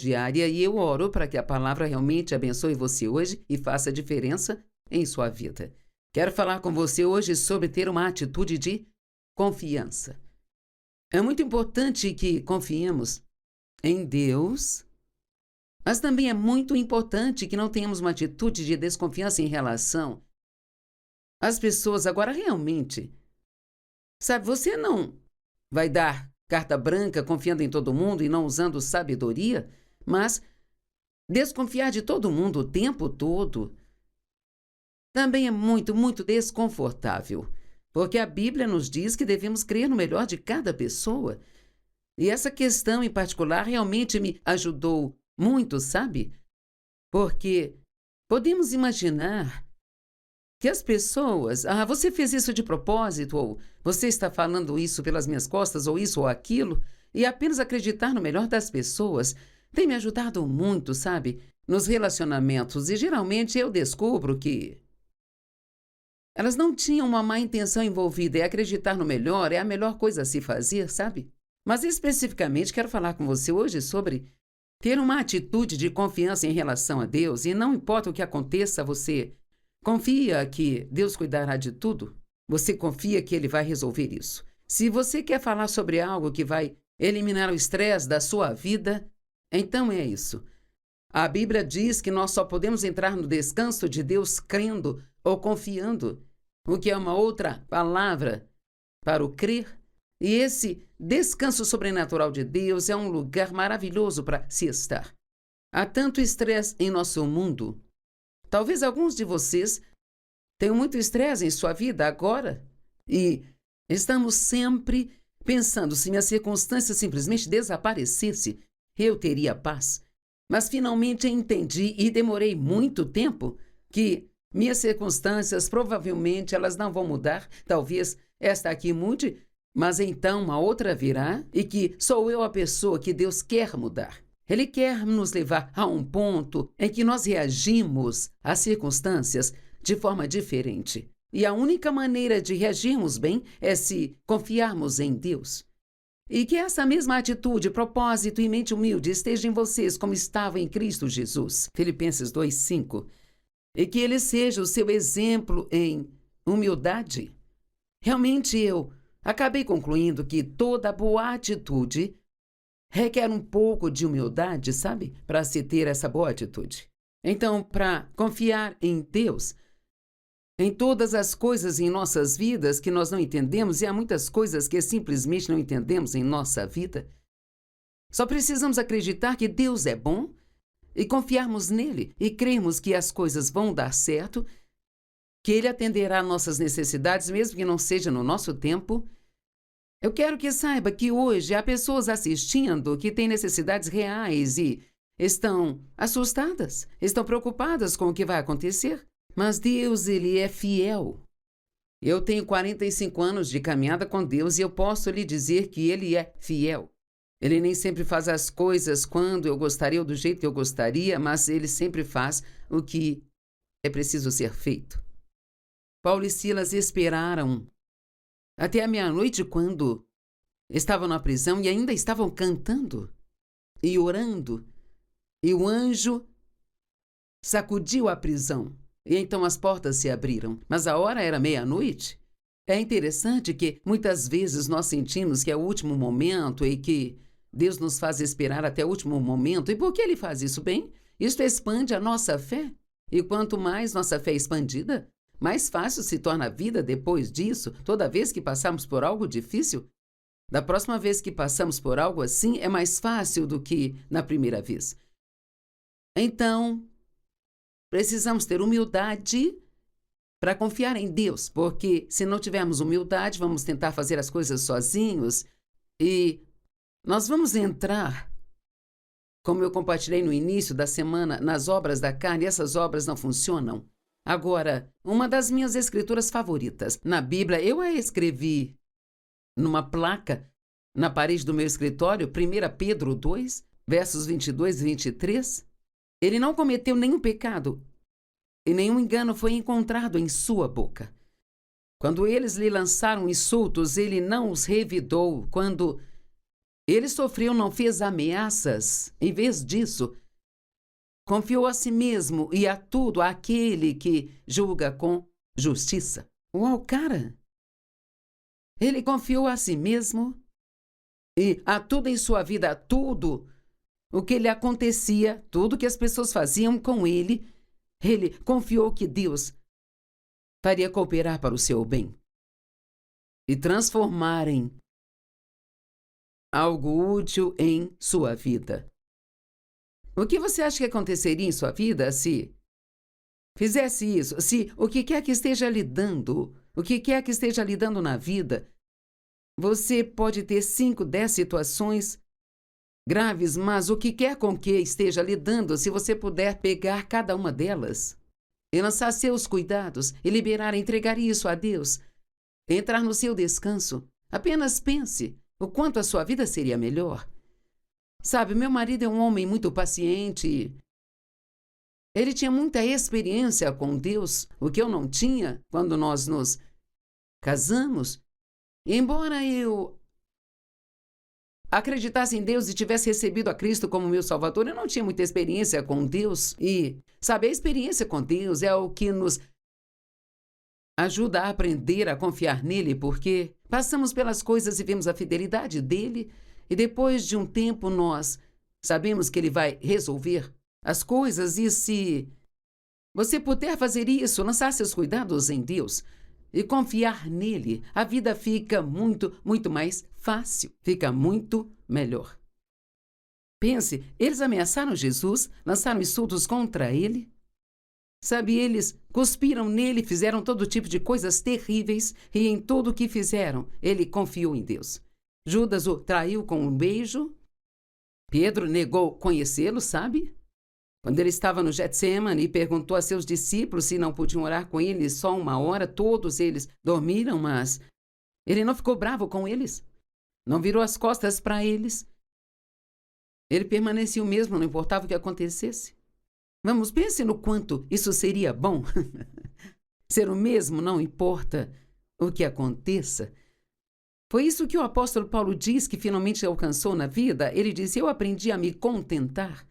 diária e eu oro para que a palavra realmente abençoe você hoje e faça diferença em sua vida. Quero falar com você hoje sobre ter uma atitude de confiança. É muito importante que confiemos em Deus, mas também é muito importante que não tenhamos uma atitude de desconfiança em relação às pessoas. Agora, realmente, sabe, você não vai dar carta branca confiando em todo mundo e não usando sabedoria, mas desconfiar de todo mundo o tempo todo também é muito, muito desconfortável, porque a Bíblia nos diz que devemos crer no melhor de cada pessoa. E essa questão em particular realmente me ajudou muito, sabe? Porque podemos imaginar que as pessoas, você fez isso de propósito, ou você está falando isso pelas minhas costas, ou isso ou aquilo, e apenas acreditar no melhor das pessoas tem me ajudado muito, sabe? Nos relacionamentos, e geralmente eu descubro que elas não tinham uma má intenção envolvida, e acreditar no melhor é a melhor coisa a se fazer, sabe? Mas especificamente quero falar com você hoje sobre ter uma atitude de confiança em relação a Deus, e não importa o que aconteça, você confia que Deus cuidará de tudo? Você confia que Ele vai resolver isso? Se você quer falar sobre algo que vai eliminar o estresse da sua vida, então é isso. A Bíblia diz que nós só podemos entrar no descanso de Deus crendo ou confiando, o que é uma outra palavra para o crer. E esse descanso sobrenatural de Deus é um lugar maravilhoso para se estar. Há tanto estresse em nosso mundo. Talvez alguns de vocês tenham muito estresse em sua vida agora e estamos sempre pensando, se minha circunstância simplesmente desaparecesse, eu teria paz. Mas finalmente entendi, e demorei muito tempo, que minhas circunstâncias provavelmente elas não vão mudar. Talvez esta aqui mude, mas então uma outra virá, e que sou eu a pessoa que Deus quer mudar. Ele quer nos levar a um ponto em que nós reagimos às circunstâncias de forma diferente. E a única maneira de reagirmos bem é se confiarmos em Deus. E que essa mesma atitude, propósito e mente humilde esteja em vocês como estava em Cristo Jesus. Filipenses 2:5. E que Ele seja o seu exemplo em humildade. Realmente eu acabei concluindo que toda boa atitude requer um pouco de humildade, sabe? Para se ter essa boa atitude. Então, para confiar em Deus, em todas as coisas em nossas vidas que nós não entendemos, e há muitas coisas que simplesmente não entendemos em nossa vida, só precisamos acreditar que Deus é bom e confiarmos nele e crermos que as coisas vão dar certo, que Ele atenderá nossas necessidades, mesmo que não seja no nosso tempo. Eu quero que saiba que hoje há pessoas assistindo que têm necessidades reais e estão assustadas, estão preocupadas com o que vai acontecer. Mas Deus, Ele é fiel. Eu tenho 45 anos de caminhada com Deus e eu posso lhe dizer que Ele é fiel. Ele nem sempre faz as coisas quando eu gostaria ou do jeito que eu gostaria, mas Ele sempre faz o que é preciso ser feito. Paulo e Silas esperaram até a meia-noite quando estavam na prisão e ainda estavam cantando e orando. E o anjo sacudiu a prisão. E então as portas se abriram. Mas a hora era meia-noite. É interessante que muitas vezes nós sentimos que é o último momento e que Deus nos faz esperar até o último momento. E por que Ele faz isso? Bem, isto expande a nossa fé. E quanto mais nossa fé é expandida, mais fácil se torna a vida depois disso, toda vez que passamos por algo difícil. Da próxima vez que passamos por algo assim, é mais fácil do que na primeira vez. Então, precisamos ter humildade para confiar em Deus, porque se não tivermos humildade, vamos tentar fazer as coisas sozinhos e nós vamos entrar, como eu compartilhei no início da semana, nas obras da carne, e essas obras não funcionam. Agora, uma das minhas escrituras favoritas na Bíblia, eu a escrevi numa placa na parede do meu escritório, 1 Pedro 2, versos 22 e 23. Ele não cometeu nenhum pecado e nenhum engano foi encontrado em sua boca. Quando eles lhe lançaram insultos, ele não os revidou. Quando Ele sofreu, não fez ameaças. Em vez disso, confiou a si mesmo e a tudo àquele que julga com justiça. Uau, cara! Ele confiou a si mesmo e a tudo em sua vida, a tudo o que lhe acontecia, tudo que as pessoas faziam com ele, ele confiou que Deus faria cooperar para o seu bem e transformarem algo útil em sua vida. O que você acha que aconteceria em sua vida se fizesse isso? Se o que quer que esteja lidando, o que quer que esteja lidando na vida, você pode ter 5, 10 situações graves, mas o que quer com que esteja lidando, se você puder pegar cada uma delas e lançar seus cuidados e liberar, entregar isso a Deus, entrar no seu descanso, apenas pense o quanto a sua vida seria melhor. Sabe, meu marido é um homem muito paciente. Ele tinha muita experiência com Deus, o que eu não tinha quando nós nos casamos. Embora eu acreditasse em Deus e tivesse recebido a Cristo como meu Salvador, eu não tinha muita experiência com Deus. E, sabe, a experiência com Deus é o que nos ajuda a aprender a confiar nele, porque passamos pelas coisas e vemos a fidelidade dele, e depois de um tempo nós sabemos que ele vai resolver as coisas, e se você puder fazer isso, lançar seus cuidados em Deus e confiar nele, a vida fica muito, muito mais fácil, fica muito melhor. Pense, eles ameaçaram Jesus, lançaram insultos contra ele. Sabe, eles cuspiram nele, fizeram todo tipo de coisas terríveis, e em tudo o que fizeram, ele confiou em Deus. Judas o traiu com um beijo. Pedro negou conhecê-lo, sabe? Quando ele estava no Getsemane e perguntou a seus discípulos se não podiam orar com ele só 1 hora, todos eles dormiram, mas ele não ficou bravo com eles. Não virou as costas para eles. Ele permaneceu o mesmo, não importava o que acontecesse. Vamos, pense no quanto isso seria bom. Ser o mesmo, não importa o que aconteça. Foi isso que o apóstolo Paulo diz que finalmente alcançou na vida. Ele disse: eu aprendi a me contentar.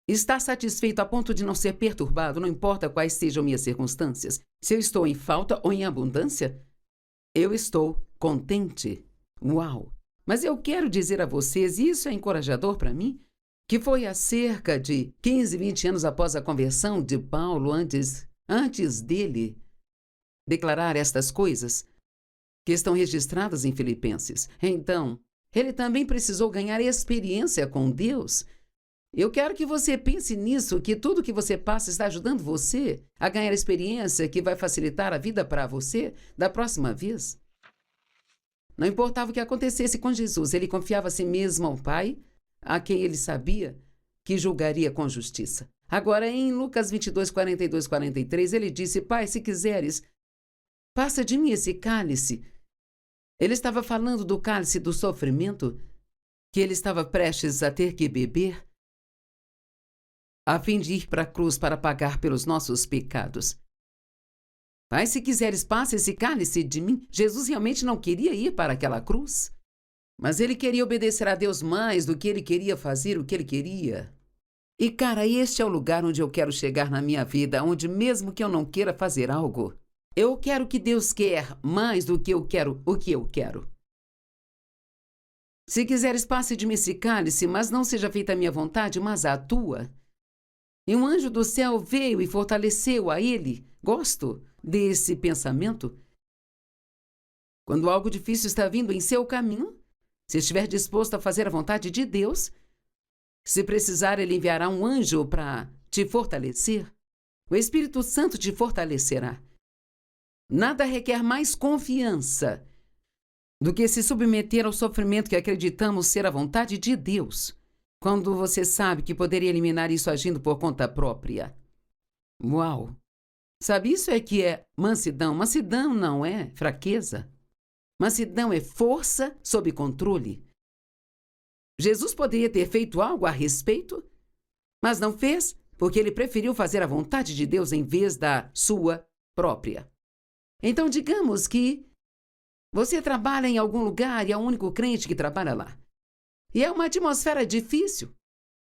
Estar satisfeito a ponto de não ser perturbado, não importa quais sejam minhas circunstâncias. Se eu estou em falta ou em abundância, eu estou contente. Uau! Mas eu quero dizer a vocês, e isso é encorajador para mim, que foi há cerca de 15, 20 anos após a conversão de Paulo, antes dele declarar estas coisas, que estão registradas em Filipenses. Então, ele também precisou ganhar experiência com Deus. Eu quero que você pense nisso, que tudo que você passa está ajudando você a ganhar experiência que vai facilitar a vida para você da próxima vez. Não importava o que acontecesse com Jesus, ele confiava a si mesmo ao Pai, a quem ele sabia que julgaria com justiça. Agora, em Lucas 22, 42, 43, ele disse: Pai, se quiseres, passa de mim esse cálice. Ele estava falando do cálice do sofrimento que ele estava prestes a ter que beber, a fim de ir para a cruz para pagar pelos nossos pecados. Pai, se quiseres, passa esse cálice de mim. Jesus realmente não queria ir para aquela cruz, mas ele queria obedecer a Deus mais do que ele queria fazer o que ele queria. E, cara, este é o lugar onde eu quero chegar na minha vida, onde mesmo que eu não queira fazer algo, eu quero que Deus quer mais do que eu quero o que eu quero. Se quiseres, passe de mim esse cálice, mas não seja feita a minha vontade, mas a tua. E um anjo do céu veio e fortaleceu a ele. Gosto desse pensamento. Quando algo difícil está vindo em seu caminho, se estiver disposto a fazer a vontade de Deus, se precisar, ele enviará um anjo para te fortalecer. O Espírito Santo te fortalecerá. Nada requer mais confiança do que se submeter ao sofrimento que acreditamos ser a vontade de Deus, quando você sabe que poderia eliminar isso agindo por conta própria. Uau! Sabe, isso é que é mansidão. Mansidão não é fraqueza. Mansidão é força sob controle. Jesus poderia ter feito algo a respeito, mas não fez, porque ele preferiu fazer a vontade de Deus em vez da sua própria. Então, digamos que Você trabalha em algum lugar e é o único crente que trabalha lá. E é uma atmosfera difícil.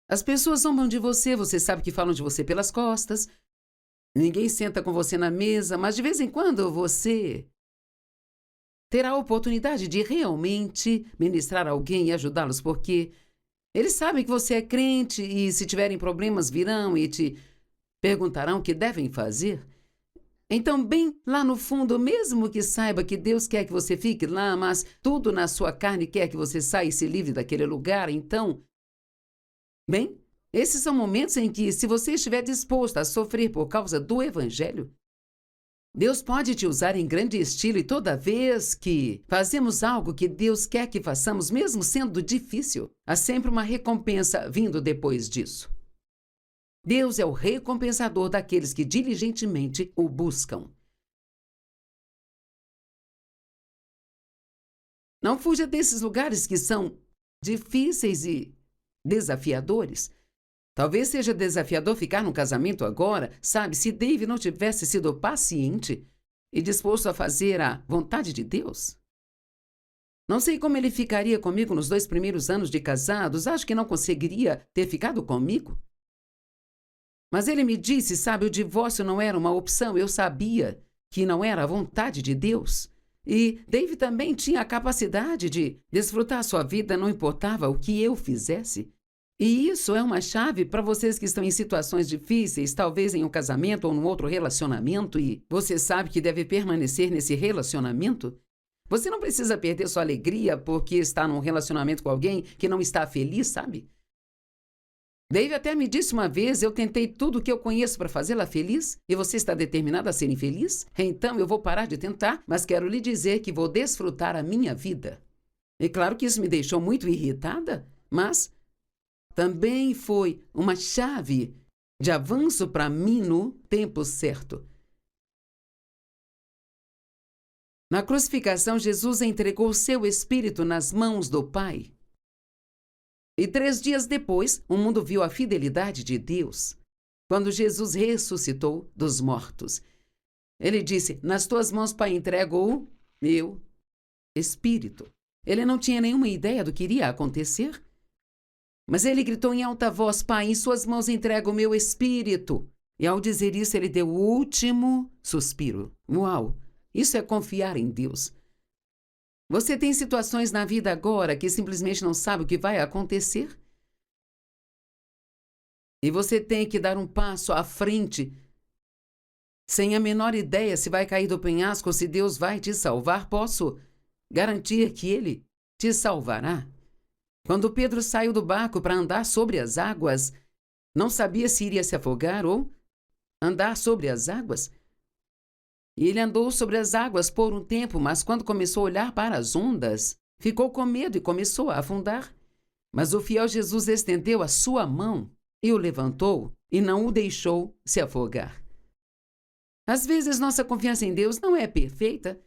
As pessoas zombam de você, você sabe que falam de você pelas costas. Ninguém senta com você na mesa, mas de vez em quando você terá a oportunidade de realmente ministrar a alguém e ajudá-los, porque eles sabem que você é crente e, se tiverem problemas, virão e te perguntarão o que devem fazer. Então, bem lá no fundo, mesmo que saiba que Deus quer que você fique lá, mas tudo na sua carne quer que você saia e se livre daquele lugar, então, bem, esses são momentos em que, se você estiver disposto a sofrer por causa do Evangelho, Deus pode te usar em grande estilo, e toda vez que fazemos algo que Deus quer que façamos, mesmo sendo difícil, há sempre uma recompensa vindo depois disso. Deus é o recompensador daqueles que diligentemente o buscam. Não fuja desses lugares que são difíceis e desafiadores. Talvez seja desafiador ficar num casamento agora, sabe? Se Dave não tivesse sido paciente e disposto a fazer a vontade de Deus. Não sei como ele ficaria comigo nos 2 primeiros anos de casados, acho que não conseguiria ter ficado comigo. Mas ele me disse, sabe, o divórcio não era uma opção, eu sabia que não era a vontade de Deus. E Dave também tinha a capacidade de desfrutar sua vida, não importava o que eu fizesse. E isso é uma chave para vocês que estão em situações difíceis, talvez em um casamento ou num outro relacionamento, e você sabe que deve permanecer nesse relacionamento. Você não precisa perder sua alegria porque está num relacionamento com alguém que não está feliz, sabe? Dave até me disse uma vez, eu tentei tudo o que eu conheço para fazê-la feliz, e você está determinada a ser infeliz? Então eu vou parar de tentar, mas quero lhe dizer que vou desfrutar a minha vida. E claro que isso me deixou muito irritada, mas também foi uma chave de avanço para mim no tempo certo. Na crucificação, Jesus entregou seu espírito nas mãos do Pai. E 3 dias depois, o mundo viu a fidelidade de Deus. Quando Jesus ressuscitou dos mortos, ele disse: nas tuas mãos, Pai, entrego o meu espírito. Ele não tinha nenhuma ideia do que iria acontecer. Mas ele gritou em alta voz: Pai, em suas mãos entrego o meu espírito. E ao dizer isso, ele deu o último suspiro. Uau! Isso é confiar em Deus. Você tem situações na vida agora que simplesmente não sabe o que vai acontecer? E você tem que dar um passo à frente, sem a menor ideia se vai cair do penhasco ou se Deus vai te salvar. Posso garantir que Ele te salvará. Quando Pedro saiu do barco para andar sobre as águas, não sabia se iria se afogar ou andar sobre as águas. E ele andou sobre as águas por um tempo, mas quando começou a olhar para as ondas, ficou com medo e começou a afundar. Mas o fiel Jesus estendeu a sua mão e o levantou e não o deixou se afogar. Às vezes nossa confiança em Deus não é perfeita,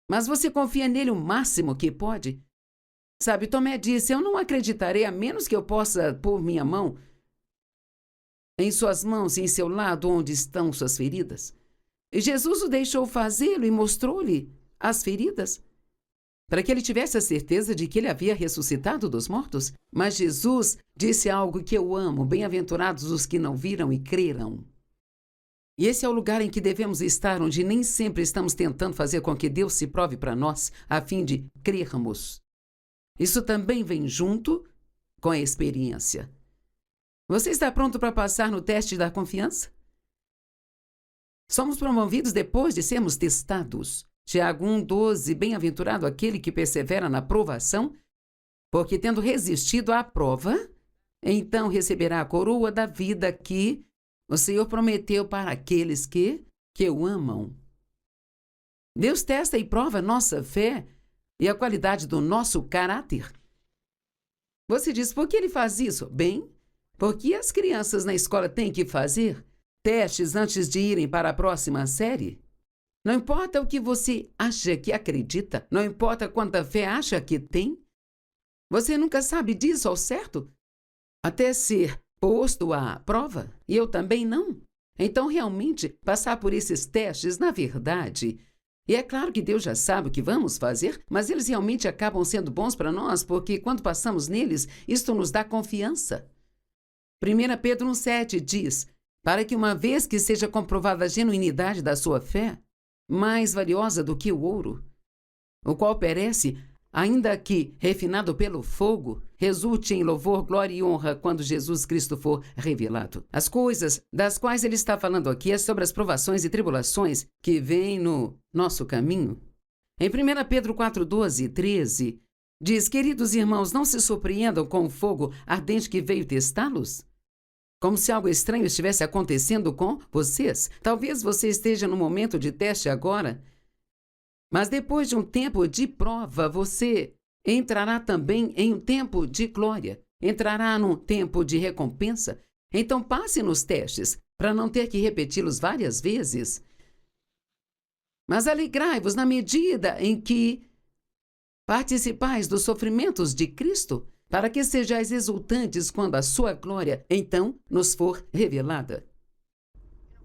mas você confia nele o máximo que pode. Sabe, Tomé disse: eu não acreditarei a menos que eu possa pôr minha mão em suas mãos e em seu lado onde estão suas feridas. E Jesus o deixou fazê-lo e mostrou-lhe as feridas, para que ele tivesse a certeza de que ele havia ressuscitado dos mortos. Mas Jesus disse algo que eu amo: bem-aventurados os que não viram e creram. E esse é o lugar em que devemos estar, onde nem sempre estamos tentando fazer com que Deus se prove para nós, a fim de crermos. Isso também vem junto com a experiência. Você está pronto para passar no teste da confiança? Somos promovidos depois de sermos testados. Tiago 1,12, bem-aventurado aquele que persevera na provação, porque tendo resistido à prova, então receberá a coroa da vida que o Senhor prometeu para aqueles que o amam. Deus testa e prova nossa fé e a qualidade do nosso caráter. Você diz: por que ele faz isso? Bem, porque as crianças na escola têm que fazer testes antes de irem para a próxima série. Não importa o que você acha que acredita, não importa quanta fé acha que tem, você nunca sabe disso ao certo, até ser posto à prova, e eu também não. Então, realmente, passar por esses testes, na verdade, E é claro que Deus já sabe o que vamos fazer, mas eles realmente acabam sendo bons para nós, porque quando passamos neles, isto nos dá confiança. 1 Pedro 1,7 diz: para que uma vez que seja comprovada a genuinidade da sua fé, mais valiosa do que o ouro, o qual perece, ainda que refinado pelo fogo, resulte em louvor, glória e honra quando Jesus Cristo for revelado. As coisas das quais ele está falando aqui é sobre as provações e tribulações que vêm no nosso caminho. Em 1 Pedro 4:12 e 13, diz: queridos irmãos, não se surpreendam com o fogo ardente que veio testá-los, como se algo estranho estivesse acontecendo com vocês. Talvez você esteja no momento de teste agora, mas depois de um tempo de prova, você entrará também em um tempo de glória, entrará num tempo de recompensa. Então passe nos testes, para não ter que repeti-los várias vezes. Mas alegrai-vos na medida em que participais dos sofrimentos de Cristo, para que sejais exultantes quando a sua glória, então, nos for revelada.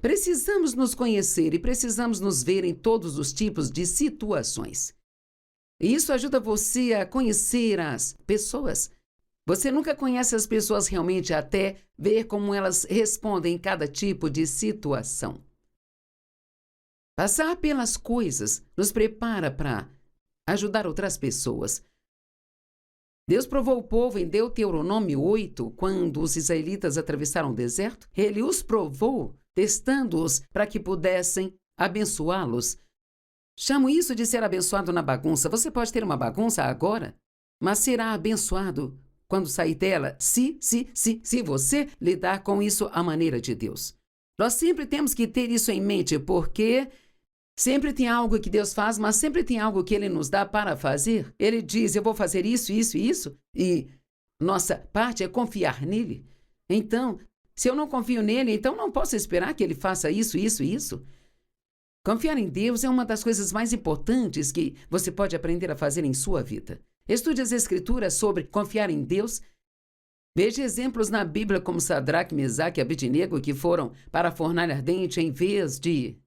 Precisamos nos conhecer e precisamos nos ver em todos os tipos de situações. E isso ajuda você a conhecer as pessoas. Você nunca conhece as pessoas realmente até ver como elas respondem em cada tipo de situação. Passar pelas coisas nos prepara para ajudar outras pessoas. Deus provou o povo em Deuteronômio 8, quando os israelitas atravessaram o deserto. Ele os provou, testando-os para que pudessem abençoá-los. Chamo isso de ser abençoado na bagunça. Você pode ter uma bagunça agora, mas será abençoado quando sair dela, se você lidar com isso à maneira de Deus. Nós sempre temos que ter isso em mente, porque sempre tem algo que Deus faz, mas sempre tem algo que Ele nos dá para fazer. Ele diz: eu vou fazer isso, isso e isso, e nossa parte é confiar nele. Então, se eu não confio nele, então não posso esperar que ele faça isso, isso e isso. Confiar em Deus é uma das coisas mais importantes que você pode aprender a fazer em sua vida. Estude as Escrituras sobre confiar em Deus. Veja exemplos na Bíblia como Sadraque, Mesaque e Abednego, que foram para a fornalha ardente em vez de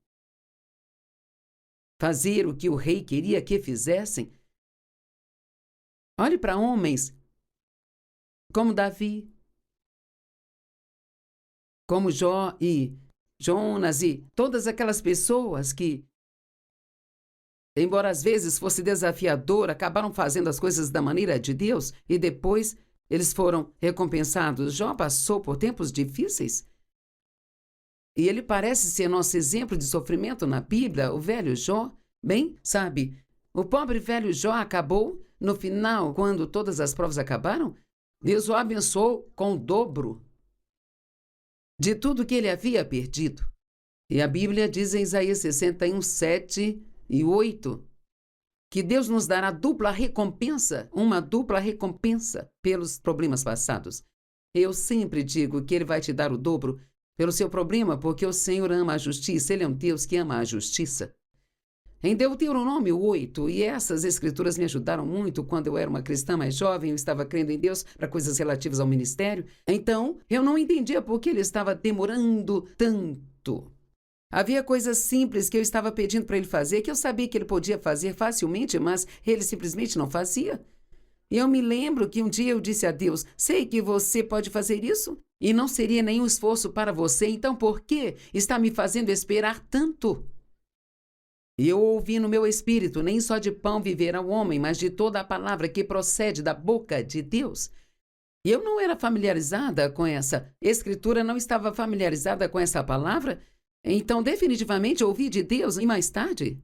fazer o que o rei queria que fizessem. Olhe para homens como Davi, como Jó e Jonas e todas aquelas pessoas que, embora às vezes fosse desafiador, acabaram fazendo as coisas da maneira de Deus e depois eles foram recompensados. Jó passou por tempos difíceis e ele parece ser nosso exemplo de sofrimento na Bíblia, o velho Jó. Bem, sabe, o pobre velho Jó acabou, no final, quando todas as provas acabaram, Deus o abençoou com o dobro de tudo que ele havia perdido. E a Bíblia diz em Isaías 61, 7 e 8, que Deus nos dará dupla recompensa, uma dupla recompensa pelos problemas passados. Eu sempre digo que Ele vai te dar o dobro pelo seu problema, porque o Senhor ama a justiça, Ele é um Deus que ama a justiça. Em Deuteronômio 8, e essas escrituras me ajudaram muito quando eu era uma cristã mais jovem, eu estava crendo em Deus para coisas relativas ao ministério, então eu não entendia por que Ele estava demorando tanto. Havia coisas simples que eu estava pedindo para Ele fazer, que eu sabia que Ele podia fazer facilmente, mas Ele simplesmente não fazia. E eu me lembro que um dia eu disse a Deus: sei que você pode fazer isso, e não seria nenhum esforço para você, então por que está me fazendo esperar tanto? E eu ouvi no meu espírito: nem só de pão viverá o homem, mas de toda a palavra que procede da boca de Deus. E eu não era familiarizada com essa escritura, não estava familiarizada com essa palavra, então definitivamente ouvi de Deus. E mais tarde,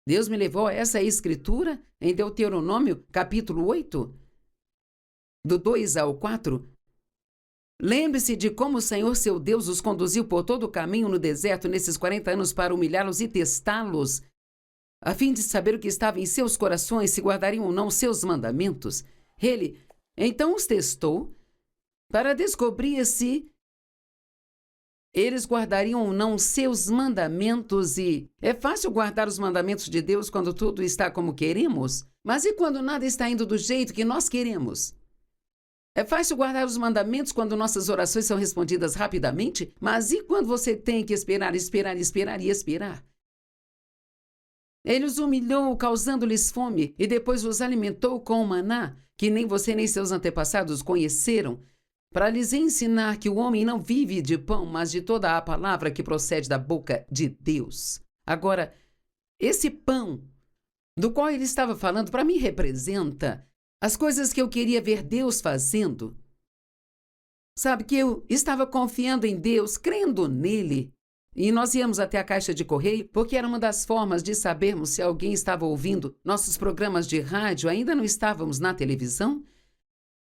Deus me levou a essa escritura em Deuteronômio capítulo 8, do 2 ao 4. Lembre-se de como o Senhor, seu Deus, os conduziu por todo o caminho no deserto nesses 40 anos para humilhá-los e testá-los, a fim de saber o que estava em seus corações, se guardariam ou não seus mandamentos. Ele, então, os testou para descobrir se eles guardariam ou não seus mandamentos. E é fácil guardar os mandamentos de Deus quando tudo está como queremos, mas e quando nada está indo do jeito que nós queremos? É fácil guardar os mandamentos quando nossas orações são respondidas rapidamente, mas e quando você tem que esperar? Ele os humilhou, causando-lhes fome, e depois os alimentou com o maná, que nem você nem seus antepassados conheceram, para lhes ensinar que o homem não vive de pão, mas de toda a palavra que procede da boca de Deus. Agora, esse pão do qual ele estava falando, para mim, representa as coisas que eu queria ver Deus fazendo. Sabe, que eu estava confiando em Deus, crendo nele. E nós íamos até a caixa de correio, porque era uma das formas de sabermos se alguém estava ouvindo nossos programas de rádio, ainda não estávamos na televisão.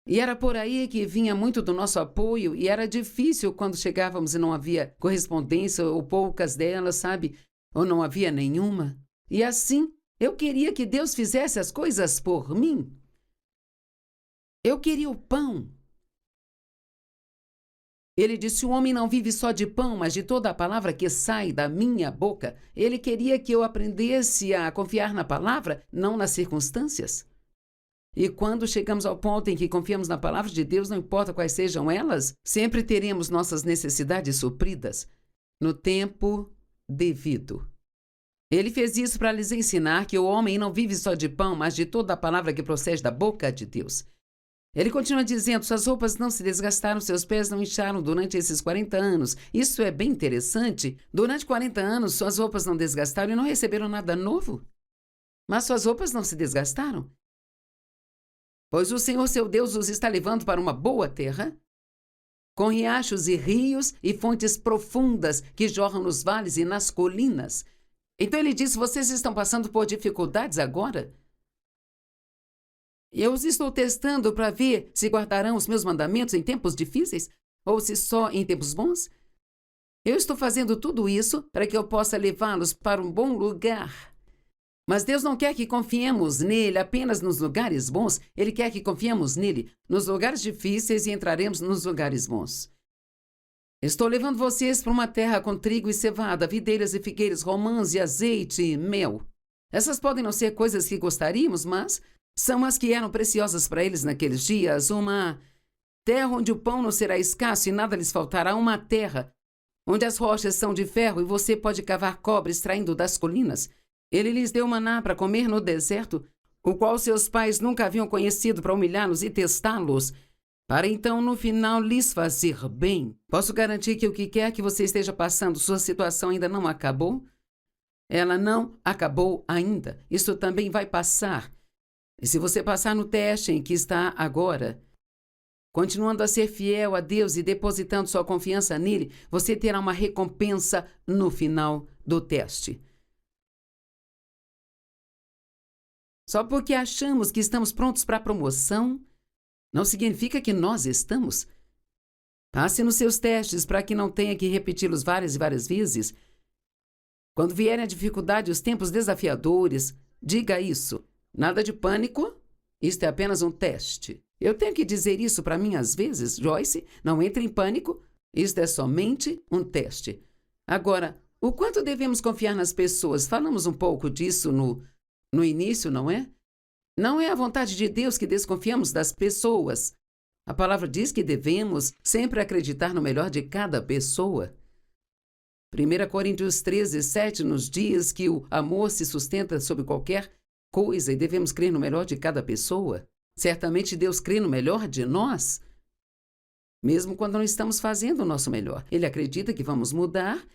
E era por aí que vinha muito do nosso apoio, e era difícil quando chegávamos e não havia correspondência, ou poucas delas, sabe? Ou não havia nenhuma. E assim, eu queria que Deus fizesse as coisas por mim. Eu queria o pão. Ele disse: o homem não vive só de pão, mas de toda a palavra que sai da minha boca. Ele queria que eu aprendesse a confiar na palavra, não nas circunstâncias. E quando chegamos ao ponto em que confiamos na palavra de Deus, não importa quais sejam elas, sempre teremos nossas necessidades supridas no tempo devido. Ele fez isso para lhes ensinar que o homem não vive só de pão, mas de toda a palavra que procede da boca de Deus. Ele continua dizendo: suas roupas não se desgastaram, seus pés não incharam durante esses 40 anos. Isso é bem interessante. Durante 40 anos, suas roupas não desgastaram e não receberam nada novo. Mas suas roupas não se desgastaram. Pois o Senhor, seu Deus, os está levando para uma boa terra, com riachos e rios e fontes profundas que jorram nos vales e nas colinas. Então ele disse: vocês estão passando por dificuldades agora? Eu os estou testando para ver se guardarão os meus mandamentos em tempos difíceis ou se só em tempos bons. Eu estou fazendo tudo isso para que eu possa levá-los para um bom lugar. Mas Deus não quer que confiemos nele apenas nos lugares bons. Ele quer que confiemos nele nos lugares difíceis e entraremos nos lugares bons. Estou levando vocês para uma terra com trigo e cevada, videiras e figueiras, romãs e azeite e mel. Essas podem não ser coisas que gostaríamos, mas são as que eram preciosas para eles naqueles dias. Uma terra onde o pão não será escasso e nada lhes faltará. Uma terra onde as rochas são de ferro e você pode cavar cobre extraindo das colinas. Ele lhes deu maná para comer no deserto, o qual seus pais nunca haviam conhecido, para humilhá-los e testá-los, para então, no final, lhes fazer bem. Posso garantir que o que quer que você esteja passando, sua situação ainda não acabou? Ela não acabou ainda. Isso também vai passar. E se você passar no teste em que está agora, continuando a ser fiel a Deus e depositando sua confiança nele, você terá uma recompensa no final do teste. Só porque achamos que estamos prontos para a promoção, não significa que nós estamos. Passe nos seus testes para que não tenha que repeti-los várias e várias vezes. Quando vierem a dificuldade e os tempos desafiadores, diga isso. Nada de pânico, isto é apenas um teste. Eu tenho que dizer isso para mim às vezes: Joyce, não entre em pânico, isto é somente um teste. Agora, o quanto devemos confiar nas pessoas? Falamos um pouco disso no início, não é? Não é a vontade de Deus que desconfiamos das pessoas. A palavra diz que devemos sempre acreditar no melhor de cada pessoa. 1 Coríntios 13:7 nos diz que o amor se sustenta sobre qualquer coisa e devemos crer no melhor de cada pessoa. Certamente Deus crê no melhor de nós, mesmo quando não estamos fazendo o nosso melhor. Ele acredita que vamos mudar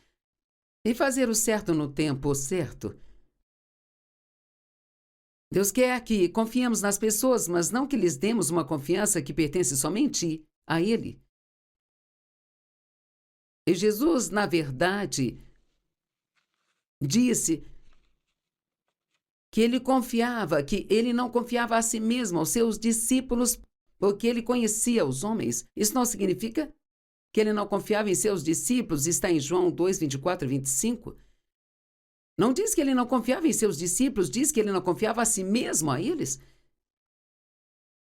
e fazer o certo no tempo certo. Deus quer que confiemos nas pessoas, mas não que lhes demos uma confiança que pertence somente a Ele. E Jesus, na verdade, disse que ele não confiava a si mesmo, aos seus discípulos, porque ele conhecia os homens. Isso não significa que ele não confiava em seus discípulos, está em João 2, 24 e 25. Não diz que ele não confiava em seus discípulos, diz que ele não confiava a si mesmo, a eles.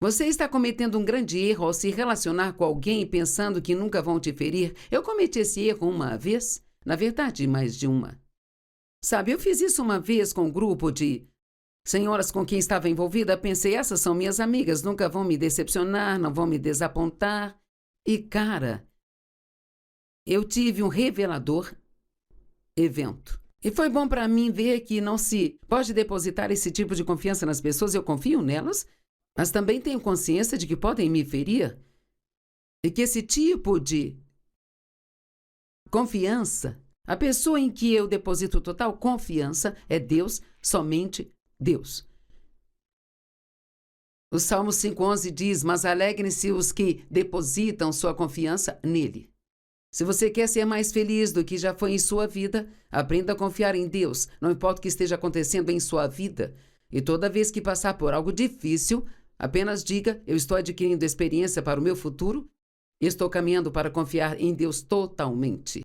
Você está cometendo um grande erro ao se relacionar com alguém pensando que nunca vão te ferir. Eu cometi esse erro uma vez, na verdade, mais de uma. Sabe, eu fiz isso uma vez com um grupo de senhoras com quem estava envolvida. Pensei: essas são minhas amigas, nunca vão me decepcionar, não vão me desapontar. E, cara, eu tive um revelador evento. E foi bom para mim ver que não se pode depositar esse tipo de confiança nas pessoas. Eu confio nelas, mas também tenho consciência de que podem me ferir. E que esse tipo de confiança, a pessoa em que eu deposito total confiança é Deus, somente Deus. O Salmo 5,11 diz: mas alegrem-se os que depositam sua confiança nele. Se você quer ser mais feliz do que já foi em sua vida, aprenda a confiar em Deus, não importa o que esteja acontecendo em sua vida. E toda vez que passar por algo difícil, apenas diga: eu estou adquirindo experiência para o meu futuro e estou caminhando para confiar em Deus totalmente.